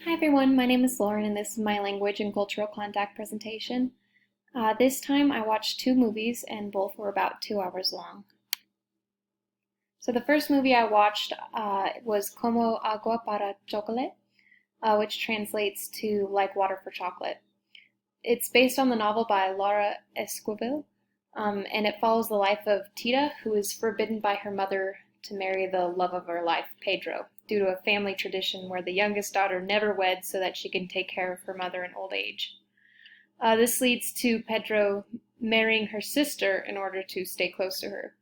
Hi everyone, my name is Lauren and this is my language and cultural contact presentation. This time I watched two movies and both were about 2 hours long. So the first movie I watched was Como Agua para Chocolate, which translates to Like Water for Chocolate. It's based on the novel by Laura Esquivel, and it follows the life of Tita, who is forbidden by her mother to marry the love of her life, Pedro, due to a family tradition where the youngest daughter never weds so that she can take care of her mother in old age. This leads to Pedro marrying her sister in order to stay close to her.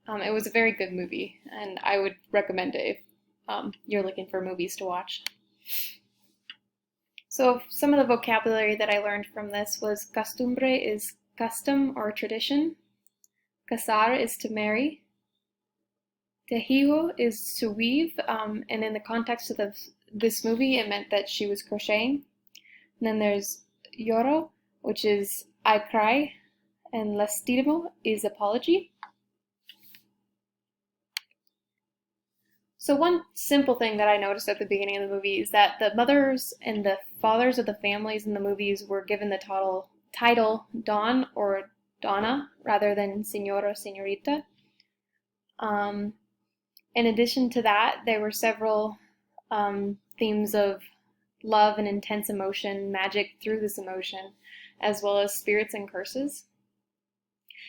It was a very good movie, and I would recommend it if you're looking for movies to watch. So some of the vocabulary that I learned from this was costumbre is custom or tradition, casar is to marry, tejido is to weave, and in the context of this movie, it meant that she was crocheting. And then there's lloro, which is I cry, and lastimo is apology. So one simple thing that I noticed at the beginning of the movie is that the mothers and the fathers of the families in the movies were given the title Don or Donna rather than Señor or Señorita. In addition to that, there were several themes of love and intense emotion, magic through this emotion, as well as spirits and curses.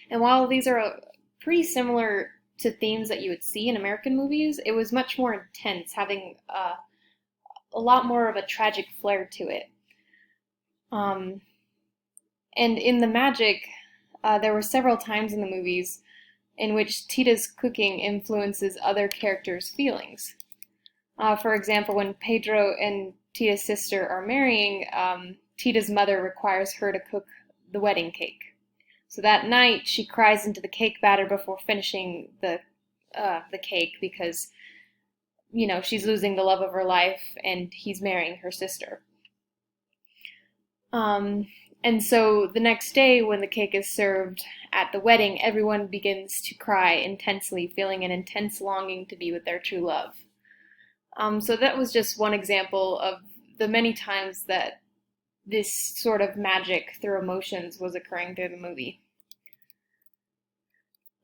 And while these are pretty similar to themes that you would see in American movies, it was much more intense, having a lot more of a tragic flair to it. And in the magic, there were several times in the movies in which Tita's cooking influences other characters' feelings. For example, when Pedro and Tita's sister are marrying, Tita's mother requires her to cook the wedding cake. So that night, she cries into the cake batter before finishing the cake because, you know, she's losing the love of her life and he's marrying her sister. And so the next day, when the cake is served at the wedding, everyone begins to cry intensely, feeling an intense longing to be with their true love. So that was just one example of the many times that this sort of magic through emotions was occurring through the movie.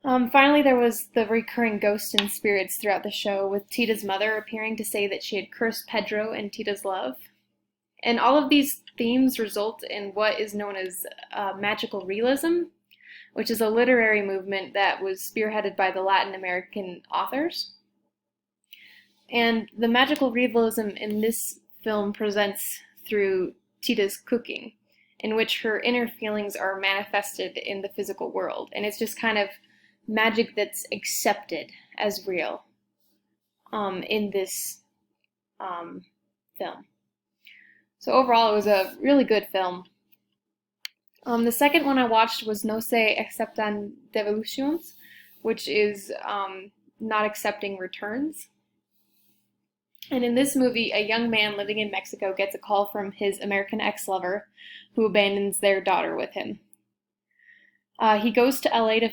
Finally, there was the recurring ghosts and spirits throughout the show, with Tita's mother appearing to say that she had cursed Pedro and Tita's love. And all of these themes result in what is known as magical realism, which is a literary movement that was spearheaded by the Latin American authors. And the magical realism in this film presents through Tita's cooking, in which her inner feelings are manifested in the physical world. And it's just kind of magic that's accepted as real in this film. So overall, it was a really good film. The second one I watched was No se aceptan devoluciones, which is not accepting returns. And in this movie, a young man living in Mexico gets a call from his American ex-lover who abandons their daughter with him. He goes to LA to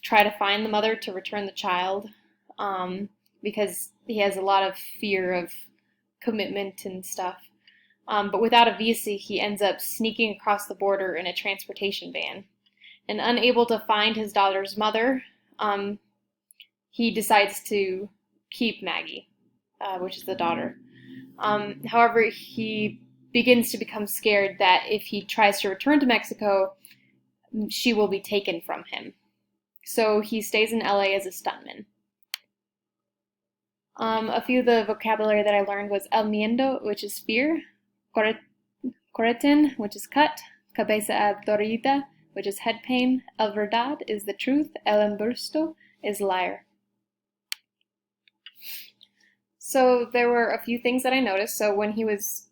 try to find the mother to return the child because he has a lot of fear of commitment and stuff. But without a visa, he ends up sneaking across the border in a transportation van. And unable to find his daughter's mother, he decides to keep Maggie, which is the daughter. However, he begins to become scared that if he tries to return to Mexico, she will be taken from him. So he stays in LA as a stuntman. A few of the vocabulary that I learned was el miedo, which is fear, corretin, which is cut, cabeza dolorida, which is head pain, el verdad is the truth, el embusto is liar. So there were a few things that I noticed. So when he was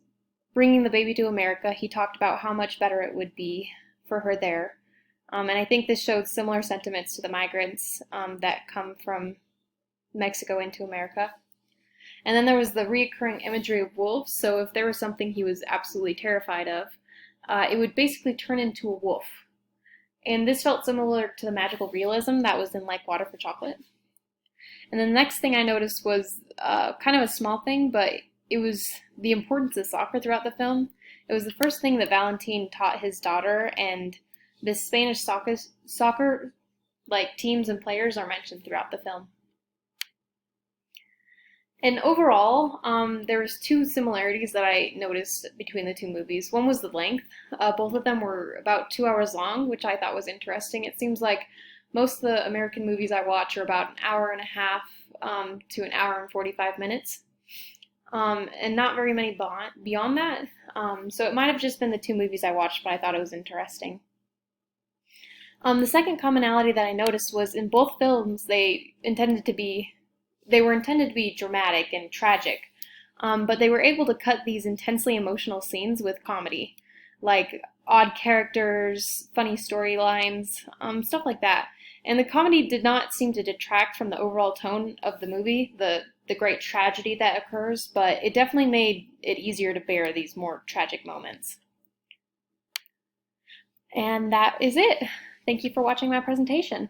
bringing the baby to America, he talked about how much better it would be for her there. And I think this showed similar sentiments to the migrants that come from Mexico into America. And then there was the reoccurring imagery of wolves. So if there was something he was absolutely terrified of, it would basically turn into a wolf. And this felt similar to the magical realism that was in Like Water for Chocolate. And then the next thing I noticed was kind of a small thing, but it was the importance of soccer throughout the film. It was the first thing that Valentin taught his daughter, and the Spanish soccer like teams and players are mentioned throughout the film. And overall, there was two similarities that I noticed between the two movies. One was the length. Both of them were about 2 hours long, which I thought was interesting. It seems like most of the American movies I watch are about an hour and a half to an hour and 45 minutes, and not very many beyond that. So it might have just been the two movies I watched, but I thought it was interesting. The second commonality that I noticed was in both films they were intended to be dramatic and tragic, but they were able to cut these intensely emotional scenes with comedy, like odd characters, funny storylines, stuff like that. And the comedy did not seem to detract from the overall tone of the movie, the great tragedy that occurs, but it definitely made it easier to bear these more tragic moments. And that is it. Thank you for watching my presentation.